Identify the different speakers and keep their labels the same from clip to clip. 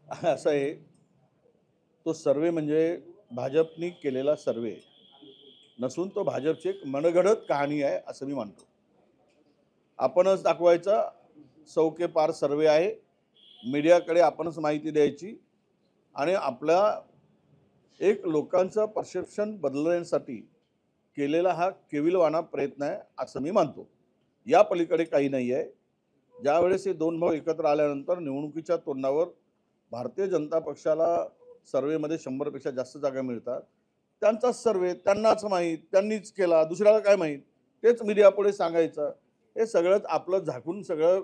Speaker 1: असं आहे, तो सर्वे म्हणजे भाजपनी केलेला सर्वे नसून तो भाजपची एक मनगढत कहाणी आहे असं मी मानतो. आपणच दाखवायचा सौ के पार सर्वे आहे. मीडियाकडे आपणच माहिती द्यायची आणि आपल्या एक लोकांचं परसेप्शन बदलण्यासाठी केलेला हा केविलवाणा प्रयत्न आहे असं मी मानतो. या पलीकडे काही नाही आहे. ज्यावेळेस हे दोन भाऊ एकत्र आल्यानंतर निवडणुकीच्या तोंडावर भारतीय जनता पक्षाला सर्व्हेमध्ये 100 पेक्षा जास्त जागा मिळतात. त्यांचाच सर्व्हे त्यांनाच माहीत, त्यांनीच केला, दुसऱ्याला काय माहीत? तेच मीडियापुढे सांगायचं. हे सगळंच आपलं झाकून सगळं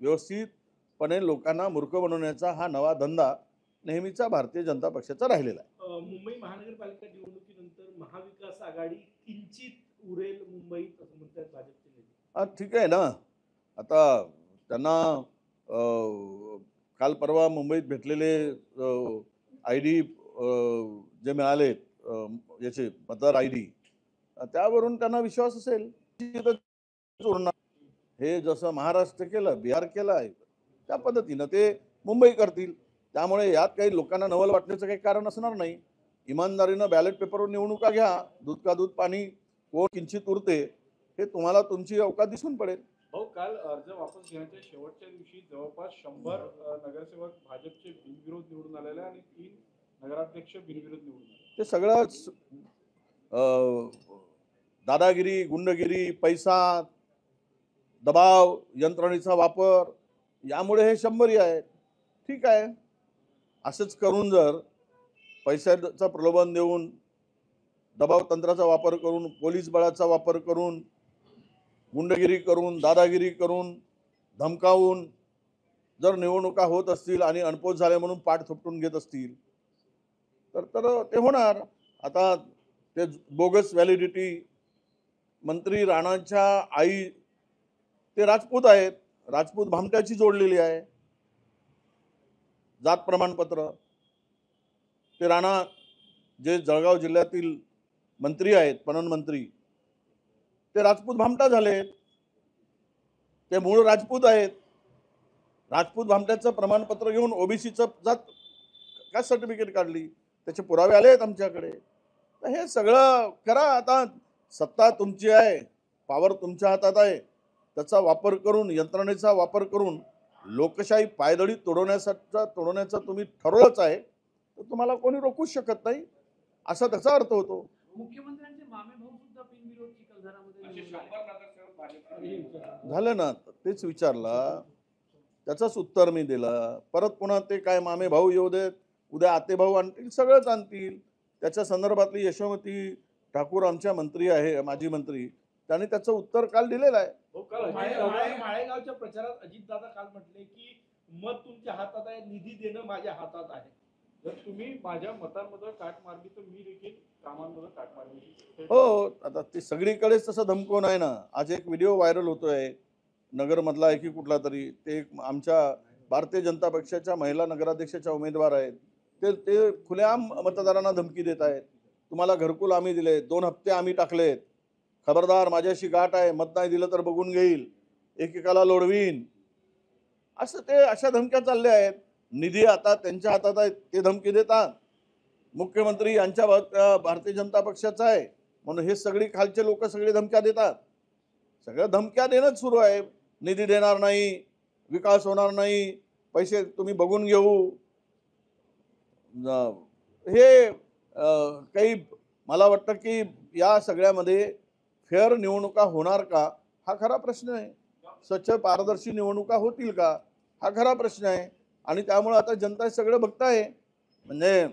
Speaker 1: व्यवस्थितपणे लोकांना मूर्ख बनवण्याचा हा नवा धंदा नेहमीचा भारतीय जनता पक्षाचा राहिलेला आहे.
Speaker 2: मुंबई महानगरपालिका निवडणुकीनंतर महाविकास आघाडी किंचित उरेल मुंबईत असं म्हणतात भाजपचे नेते.
Speaker 1: ठीक आहे ना. आता त्यांना काल परवा मुंबईत भेटलेले आय-डी जे मिळालेत याचे मतदार आय-डी त्यावरून त्यांना विश्वास असेल उरणार. हे जसं महाराष्ट्र केलं, बिहार केलं आहे त्या पद्धतीनं ते मुंबई करतील. त्यामुळे यात काही लोकांना नवल वाटण्याचं काही कारण असणार नाही. इमानदारीनं बॅलेट पेपरवर निवडणुका घ्या. दूध का दूध पाणी कोण किंचित उरते हे तुम्हाला तुमची अवकात दिसून पडेल.
Speaker 2: भाऊ, काल अर्ज वापस घेण्याच्या शेवटच्या दिवशी जवळपास 100 नगरसेवक भाजपचे बिनविरोध निवडून आलेले आणि 3 नगराध्यक्ष बिनविरोध निवडून आले.
Speaker 1: ते सगळंच दादागिरी, गुंडगिरी, पैसा, दबाव यंत्रणेचा वापर यामुळे हे 100 आहे. ठीक आहे. असंच करून जर पैशाचं प्रलोभन देऊन, दबाव तंत्राचा वापर करून, पोलीस बळाचा वापर करून, गुंडगिरी करून, दादागिरी करून, धमकावून जर निवडणुका होत असतील आणि अनपोच झाले म्हणून पाठ थोपटून घेत असतील तर तर ते होणार. आता ते बोगस व्हॅलिडिटी मंत्री राणांच्या आई ते राजपूत आहेत. राजपूत भामट्याची जोडलेली आहे जात प्रमाणपत्र. ते राणा जे जळगाव जिल्ह्यातील मंत्री आहेत, पणन मंत्री, ते राजपूत भामटा झालेत. ते मूळ राजपूत आहेत. राजपूत भामट्याचं प्रमाणपत्र घेऊन ओबीसीचं जात काय सर्टिफिकेट काढली, त्याचे पुरावे आले आहेत आमच्याकडे. तर हे सगळं करा. आता सत्ता तुमची आहे, पॉवर तुमच्या हातात आहे. त्याचा वापर करून, यंत्रणेचा वापर करून लोकशाही पायदळी तोडवण्याचं तुम्ही ठरवलंच आहे, तर तुम्हाला कोणी रोखूच शकत नाही असा त्याचा अर्थ होतो.
Speaker 2: मुख्यमंत्र्यांचे मामे भाऊ सुद्धा बिनविरोध चिखलदरामध्ये
Speaker 1: झालं ना. तेच विचारला, त्याचंच उत्तर मी दिलं. परत पुन्हा ते काय मामे भाऊ येऊ देत, उद्या आते भाऊ आणतील, सगळंच आणतील. त्याच्या संदर्भातली यशोमती ठाकूर आमच्या मंत्री आहे, माजी मंत्री, त्यांनी त्याचं उत्तर काल दिलेलं आहे.
Speaker 2: माळेगावच्या प्रचारात अजितदादा काल म्हटले की मत तुमच्या हातात आहे, निधी देणं माझ्या हातात आहे. जर तुम्ही माझ्या मतांमध्ये काट मारली तर मी देखील कामांमध्ये काट मारली.
Speaker 1: हो, आता ते सगळीकडेच तसं धमकवून आहे ना. आज एक व्हिडिओ व्हायरल होतोय नगरमधला आहे की कुठला तरी, ते आमच्या भारतीय जनता पक्षाच्या महिला नगराध्यक्षाच्या उमेदवार आहेत. ते ते खुलेआम मतदारांना धमकी देत आहेत. तुम्हाला घरकुल आम्ही दिले, 2 हप्ते आम्ही टाकलेत, खबरदार माझ्याशी गाठ आहे, मत नाही दिलं तर बघून घेईल, एकेकाला लोडवीन, असं ते अशा धमक्या चालल्या आहेत. निधी आता त्यांच्या हातात आहे, ते धमकी देतात. मुख्यमंत्री यांच्या भारतीय जनता पक्षाचा आहे म्हणून हे सगळी खालचे लोक सगळे धमक्या देतात. सगळं धमक्या देणंच सुरू आहे. निधी देणार नाही, विकास होणार नाही, पैसे तुम्ही बघून घेऊ. हे काही मला वाटतं की या सगळ्यामध्ये फेअर निवडणुका होणार का हा खरा प्रश्न आहे. स्वच्छ पारदर्शी निवडणुका होतील का हा खरा प्रश्न आहे. आणि त्यामुळे आता जनता सगळं बघताय. म्हणजे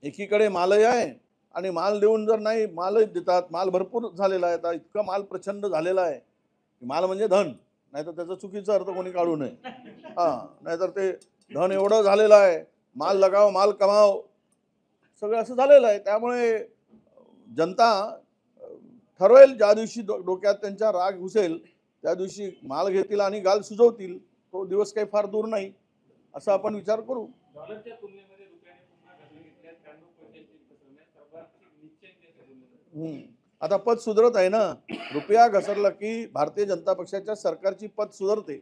Speaker 1: एकीकडे मालही आहे आणि माल देऊन जर नाही, माल देतात. माल भरपूर झालेला आहे. आता इतका माल प्रचंड झालेला आहे. माल म्हणजे धन, नाहीतर त्याचा चुकीचा अर्थ कोणी काढू नये. नाहीतर ते धन एवढं झालेलं आहे, माल लगाव माल कमाव, सगळं असं झालेलं आहे. त्यामुळे जनता ठरवेल, ज्या दिवशी डोक्यात त्यांच्या राग घुसेल त्या दिवशी माल घेतील आणि गाल सुजवतील. तो दिवस काही फार दूर नाही असं आपण विचार करू. आता पद सुधारत आहे ना. रुपया घसरला की भारतीय जनता पक्षाच्या सरकारची पद सुधारते.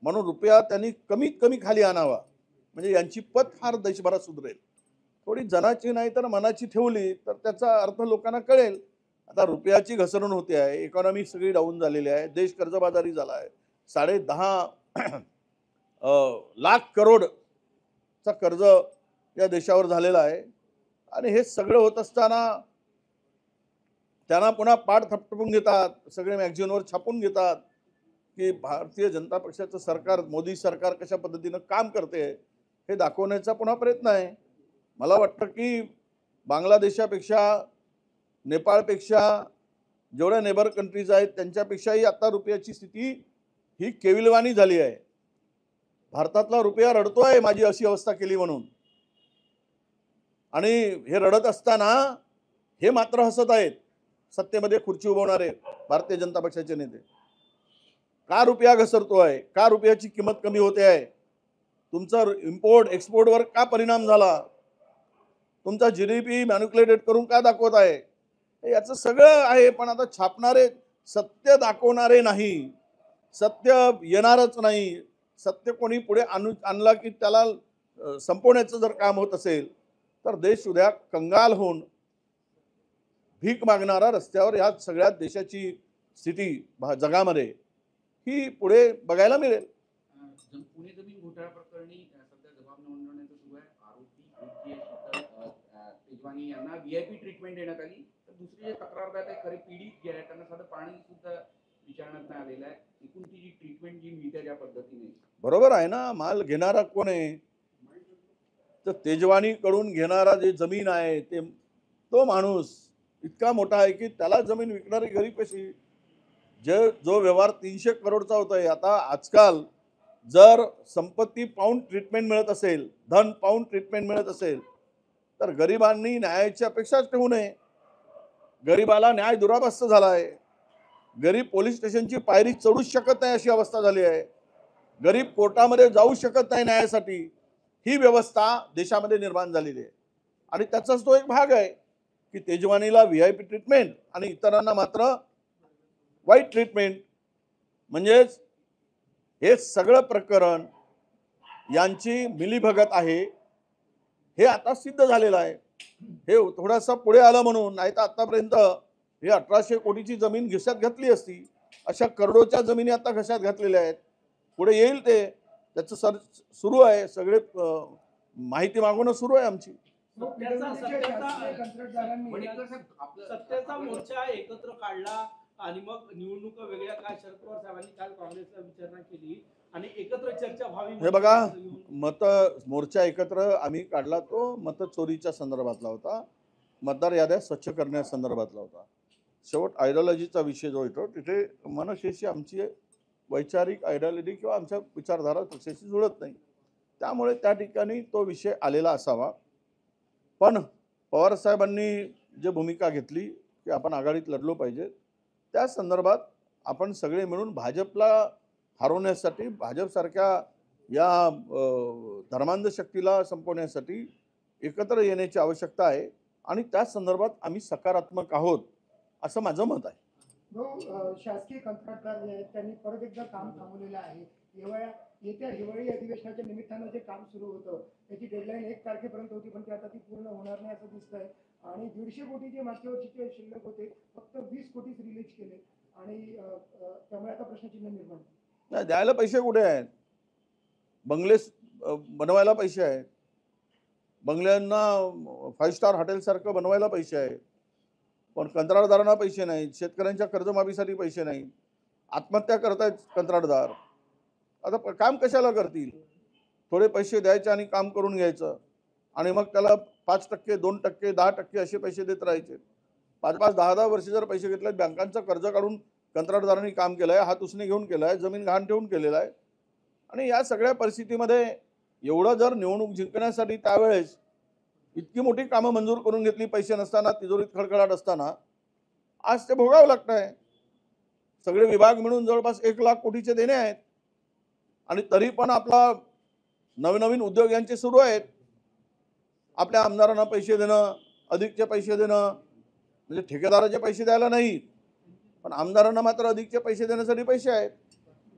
Speaker 1: म्हणून रुपया त्यांनी कमीत कमी खाली आणावा. म्हणजे यांची पत फार देशभरात सुधरेल. थोडी जनाची नाही तर मनाची ठेवली तर त्याचा अर्थ लोकांना कळेल. आता रुपयाची घसरण होते आहे, इकॉनॉमी सगळी डाऊन झालेली आहे, देश कर्जबाजारी झाला आहे, 10.5 लाख करोडचा कर्ज या देशावर झालेला आहे. आणि हे सगळं होत असताना त्यांना पुन्हा पाठ थपटपून घेतात, सगळे मॅगझिनवर छापून घेतात की भारतीय जनता पक्षाचं सरकार, मोदी सरकार कशा पद्धतीनं काम करते हे दाखवण्याचा पुन्हा प्रयत्न आहे. मला वाटतं की बांगलादेशापेक्षा, नेपाळपेक्षा, जेवढ्या नेबर कंट्रीज आहेत त्यांच्यापेक्षाही आता रुपयाची स्थिती ही केविलवाणी झाली आहे. भारतातला रुपया रडतोय माझी अशी अवस्था केली म्हणून, आणि हे रडत असताना हे मात्र हसत आहेत सत्तेमध्ये खुर्ची उभवणारे भारतीय जनता पक्षाचे नेते. का रुपया घसरतोय, का रुपयाची किंमत कमी होते आहे, तुमचा इम्पोर्ट एक्सपोर्टवर का परिणाम झाला, तुमचा GDP मॅन्युक्युलेटेड करून का दाखवत आहे, याचं सगळं आहे. पण आता छापणारे सत्य दाखवणारे नाही, सत्य येणारच नाही. सत्य कोणी पुढे आणला की त्याला संपवण्याचं जर काम होत असेल तर देश उद्या कंगाल होऊन भीक मागणारा रस्त्यावर या सगळ्या देशाची स्थिती जगामध्ये ही पुढे बघायला मिळेल.
Speaker 3: पुणे जमीन घोटाळा प्रकरणी सध्या जबाब नोंदवण्याचं सुरू आहे. आरोपी शीतल तेजवानी यांना VIP ट्रीटमेंट देण्यात आली, तर दुसरी जे तक्रारदार आहे खरे पीडित जे आहे त्यांना साधं पाणी सुद्धा विचारण्यात नाही आलेलं आहे. एकूण ती जी ट्रीटमेंट जी मिळते ज्या पद्धतीने,
Speaker 1: बरोबर आहे ना. माल घेणारा कोण आहे, तर तेजवानी कडून घेणारा जे जमीन आहे ते तो माणूस इतका मोठा आहे की त्याला जमीन विकणारी गरीब कशी. जो व्यवहार 300 करोडचा होतोय, आता आजकाल जर संपत्ती पाऊंड ट्रीटमेंट मिळत असेल, धन पाऊंड ट्रीटमेंट मिळत असेल, तर गरिबांनी न्यायाची अपेक्षाच ठेवू नये. गरिबाला न्याय दुराभास झाला आहे. गरीब पोलीस स्टेशनची पायरी चढूच शकत नाही अशी अवस्था झाली आहे. गरीब कोर्टामध्ये जाऊ शकत नाही न्यायासाठी. ही व्यवस्था देशामध्ये निर्माण झालेली आहे. आणि त्याचाच तो एक भाग आहे की तेजवानीला VIP ट्रीटमेंट आणि इतरांना मात्र वाईट ट्रीटमेंट. म्हणजेच हे सगळं प्रकरण यांची मिलीभगत आहे हे आता सिद्ध झालेलं आहे. हे थोडासा पुढे आलं म्हणून, नाही तर आतापर्यंत हे 1800 कोटीची जमीन घिसात घातली असती. अशा करोडोच्या जमिनी आता घशात घातलेल्या आहेत. पुढे येईल ते, त्याचं सुरू आहे. सगळे माहिती मागवणं सुरू आहे आमची.
Speaker 2: सत्तेचा मोर्चा एकत्र काढला आणि मग निवडणुका वेगळ्या काय, शरद पवार साहेबांनी काल काँग्रेसला विचारणा केली आणि एकत्र चर्चा व्हावी.
Speaker 1: हे बघा, मत मोर्चा एकत्र आम्ही काढला तो मत चोरीच्या संदर्भातला होता, मतदार याद्या स्वच्छ करण्यासंदर्भातला होता. शेवट आयडिओलॉजीचा विषय जो येतो तिथे मनशेशी आमची वैचारिक आयडिओलॉजी किंवा आमच्या विचारधारा पक्षाशी जुळत नाही. त्यामुळे त्या ठिकाणी तो विषय आलेला असावा. पण पवारसाहेबांनी जे भूमिका घेतली की आपण आघाडीत लढलो पाहिजे, त्या संदर्भात आपण सगळे मिळून भाजपला हरवण्यासाठी, भाजपसारख्या या धर्मांध शक्तीला संपवण्यासाठी एकत्र येण्याची आवश्यकता आहे. आणि त्या संदर्भात आम्ही सकारात्मक आहोत असं माझं मत आहे.
Speaker 4: शासकीय कंत्राटदार जे आहेत त्यांनी परत एकदा काम थांबवलेलं आहे. येत्या हिवाळी अधिवेशनाच्या निमित्तानं जे काम सुरू होतं त्याची डेडलाईन 1 तारखेपर्यंत होती, पण ती आता ती पूर्ण होणार नाही असं दिसतंय. आणि 150 कोटी जे मागच्या वर्षीचे शिल्लक होते फक्त 20 कोटीच रिलीज केले आणि त्यामुळे आता प्रश्नचिन्ह निर्माण.
Speaker 1: नाही, द्यायला पैसे कुठे आहेत? बंगले बनवायला पैसे आहेत, बंगल्यांना 5 स्टार हॉटेलसारखं बनवायला पैसे आहेत, पण कंत्राटदारांना पैसे नाहीत. शेतकऱ्यांच्या कर्जमाफीसाठी पैसे नाहीत. आत्महत्या करतायत कंत्राटदार. आता काम कशाला करतील? थोडे पैसे द्यायचे आणि काम करून घ्यायचं आणि मग त्याला 5%, 2%, 10% असे पैसे देत राहायचे. 5-5, 10-10 वर्ष जर पैसे घेतले, बँकांचं कर्ज काढून कंत्राटदारांनी काम केलं आहे, हात उसने घेऊन केलं आहे, जमीन गहाण ठेवून केलेलं आहे. आणि या सगळ्या परिस्थितीमध्ये एवढं जर निवडणूक जिंकण्यासाठी त्यावेळेस इतकी मोठी कामं मंजूर करून घेतली, पैसे नसताना, तिजोरीत खडखडाट असताना, आज ते भोगावं लागतं आहे. सगळे विभाग मिळून जवळपास 1 लाख कोटीचे देणे आहेत. आणि तरी पण आपला नवीन उद्योग यांचे सुरू आहेत. आपल्या आमदारांना पैसे देणं, अधिकचे पैसे देणं, म्हणजे ठेकेदाराचे पैसे द्यायला नाही, पण आमदारांना मात्र अधिकचे पैसे देण्यासाठी पैसे आहेत.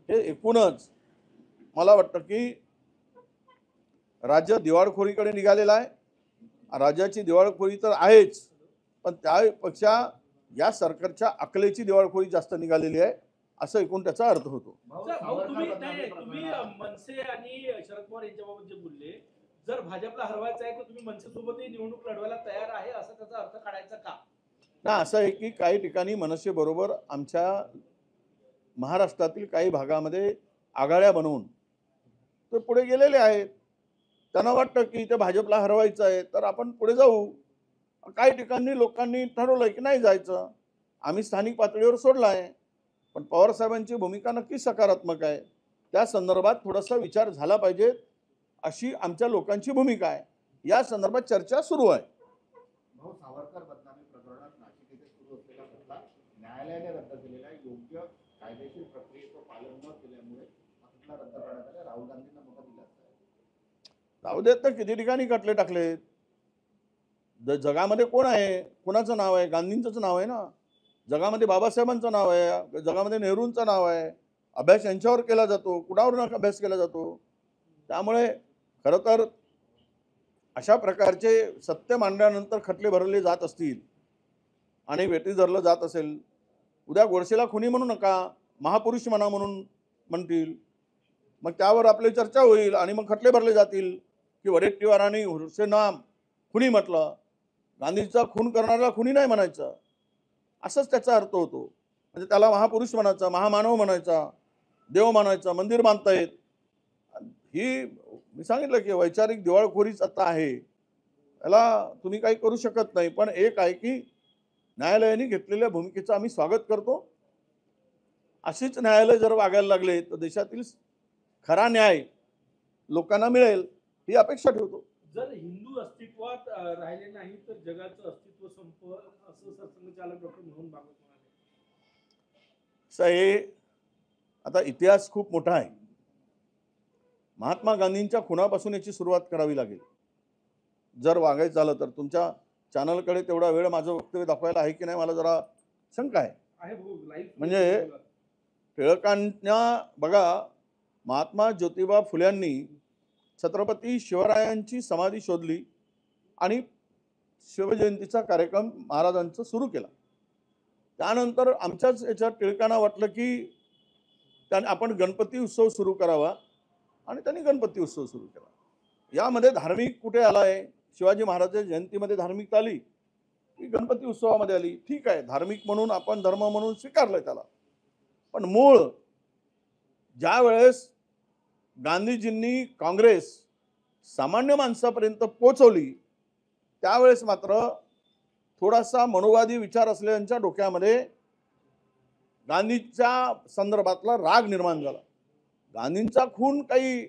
Speaker 1: हे एकूणच मला वाटतं की राज्य दिवाळखोरीकडे निघालेलं आहे। राज्याची दिवाळखोरी तर आहेच, पण त्यापेक्षा या सरकारच्या अकलेची दिवाळखोरी जास्त निघालेली आहे, असं एकूण त्याचा अर्थ होतो।
Speaker 2: तुम्ही मनसे आणि शरद पवार यांच्याबाबत जे बोलले, जर भाजपला हरवायचं आहे तर तुम्ही मनसेसोबतही निवडणूक लढवायला तयार आहे असं त्याचा अर्थ काढायचा का?
Speaker 1: ना असं आहे की काही ठिकाणी मनसे बरोबर आमच्या महाराष्ट्रातील काही भागामध्ये आघाड्या बनवून ते पुढे गेलेले आहेत। त्यांना वाटतं की ते भाजपला हरवायचं आहे तर आपण पुढे जाऊ। काही ठिकाणी लोकांनी ठरवलं की नाही जायचं, आम्ही स्थानिक पातळीवर सोडला आहे, पण पवार साहेबांची भूमिका नक्कीच सकारात्मक आहे। त्या संदर्भात थोडासा विचार झाला पाहिजे अशी आमच्या लोकांची भूमिका आहे। या संदर्भात चर्चा सुरू आहे।
Speaker 5: भाऊ, सावरकर बदनामी प्रकरणात नाशिक येथे सुरू असलेला खटला न्यायालयाने रद्द केलेला आहे। योग्य कायदेशीर प्रक्रियेचं पालन न केल्यामुळे हा खटला रद्द करण्यात आला। राहुल गांधींना मोठा दिलासा आहे।
Speaker 1: राहू देत तर किती ठिकाणी खटले टाकले। जगामध्ये कोण आहे, कोणाचं नाव आहे? गांधींचंच नाव आहे ना। जगामध्ये बाबासाहेबांचं नाव आहे, जगामध्ये नेहरूंचं नाव आहे। अभ्यास यांच्यावर केला जातो, कुणावर अभ्यास केला जातो। त्यामुळे खरं तर अशा प्रकारचे सत्य मांडल्यानंतर खटले भरले जात असतील आणि वेठी धरलं जात असेल, उद्या गोडसेला खुनी म्हणू नका, महापुरुष म्हणा म्हणून म्हणतील, मग त्यावर आपली चर्चा होईल आणि मग खटले भरले जातील की वडेट्टीवारांनी हुसेनला खुनी म्हटलं, गांधीचा खून करणारा खुनी नाही म्हणायचं, असंच त्याचा अर्थ होतो। म्हणजे त्याला महापुरुष म्हणायचा, महामानव म्हणायचा, देव म्हणायचा, मंदिर बांधतायत। ही मी सांगितलं की वैचारिक दिवाळखोरीच आता आहे, याला तुम्ही काही करू शकत नाही। पण एक आहे की न्यायालयाने घेतलेल्या भूमिकेचं आम्ही स्वागत करतो। अशीच न्यायालय जर वागायला लागले तर देशातील खरा न्याय लोकांना मिळेल ही अपेक्षा ठेवतो।
Speaker 2: जर हिंदू अस्तित्वात राहिले नाही तर जगाचं अस्तित्व संपव असं सरसंघचालक डॉक्टर मोहन भागवत म्हणाले।
Speaker 1: आता इतिहास खूप मोठा आहे। महात्मा गांधींच्या खुनापासून याची सुरुवात करावी लागेल जर वागायचं झालं तर। तुमच्या चॅनलकडे तेवढा वेळ माझं वक्तव्य दाखवायला आहे की नाही मला जरा शंका आहे। म्हणजे टिळकांना बघा, महात्मा ज्योतिबा फुल्यांनी छत्रपती शिवरायांची समाधी शोधली आणि शिवजयंतीचा कार्यक्रम महाराजांचा सुरू केला। त्यानंतर आमच्याच याच्यात टिळकांना वाटलं की त्याने आपण गणपती उत्सव सुरू करावा आणि त्यांनी गणपती उत्सव सुरू केला। यामध्ये धार्मिक कुठे आला आहे? शिवाजी महाराजांच्या जयंतीमध्ये धार्मिकता आली की गणपती उत्सवामध्ये आली? ठीक आहे, धार्मिक म्हणून आपण धर्म म्हणून स्वीकारलंय त्याला। पण मूळ ज्या वेळेस गांधीजींनी काँग्रेस सामान्य माणसापर्यंत पोहोचवली त्यावेळेस मात्र थोडासा मनोवादी विचार असलेल्यांच्या डोक्यामध्ये गांधीच्या संदर्भातला राग निर्माण झाला। गांधींचा खून काही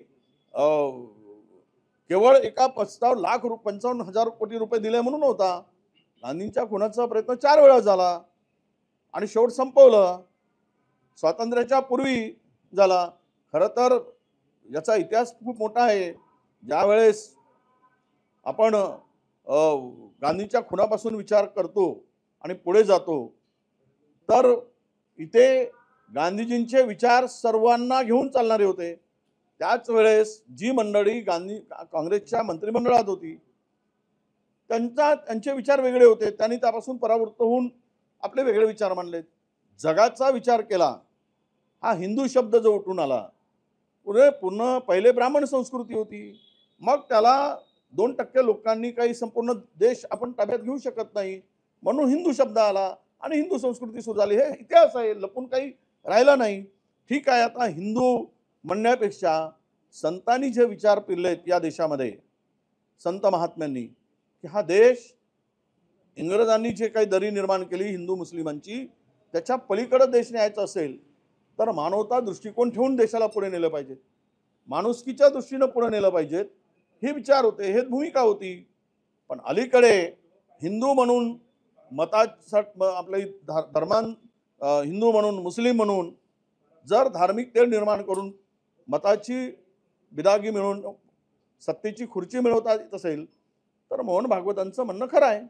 Speaker 1: केवळ एका 55,00,000 कोटी रुपये दिले म्हणून होता। गांधींच्या खुनाचा प्रयत्न 4 वेळा झाला आणि शेवट संपवलं स्वातंत्र्याच्या पूर्वी झाला। खरं तर याचा इतिहास खूप मोठा आहे। ज्यावेळेस आपण गांधींच्या खुनापासून विचार करतो आणि पुढे जातो तर इथे गांधीजींचे विचार सर्वांना घेऊन चालणारे होते। त्याच वेळेस जी मंडळी काँग्रेसच्या मंत्रिमंडळात होती त्यांचे विचार वेगळे होते, त्यांनी त्यापासून परावृत्त होऊन आपले वेगळे विचार मांडले। जगाचा विचार केला, हा हिंदू शब्द जो उठून आला, पूर्ण पहिले ब्राह्मण संस्कृती होती, मग त्याला 2% लोकांनी काही संपूर्ण देश आपण ताब्यात घेऊ शकत नाही म्हणून हिंदू शब्द आला आणि हिंदू संस्कृती सुरू झाली। हे इतिहास आहे, लपून काही राहिला नाही। ठीक आहे, आता हिंदू म्हणण्यापेक्षा संतांनी जे विचार पिरलेत या देशामध्ये, संत महात्म्यांनी, की हा देश इंग्रजांनी जे काही दरी निर्माण केली हिंदू मुस्लिमांची, त्याच्या पलीकडे देश न्यायचा असेल तर मानवता दृष्टिकोन ठेवून देशाला पुढे नेलं पाहिजे, माणुसकीच्या दृष्टीने पुढे नेलं पाहिजे, हे विचार होते, हे भूमिका होती। पण अलीकडे हिंदू म्हणून आपले धर्मान हिंदू म्हणून मुस्लिम म्हणून जर धार्मिक तेढ निर्माण करून मताची बिदागी मिळवून सत्तेची खुर्ची मिळवता येत असेल तर मोहन भागवतांचं म्हणणं खरं आहे।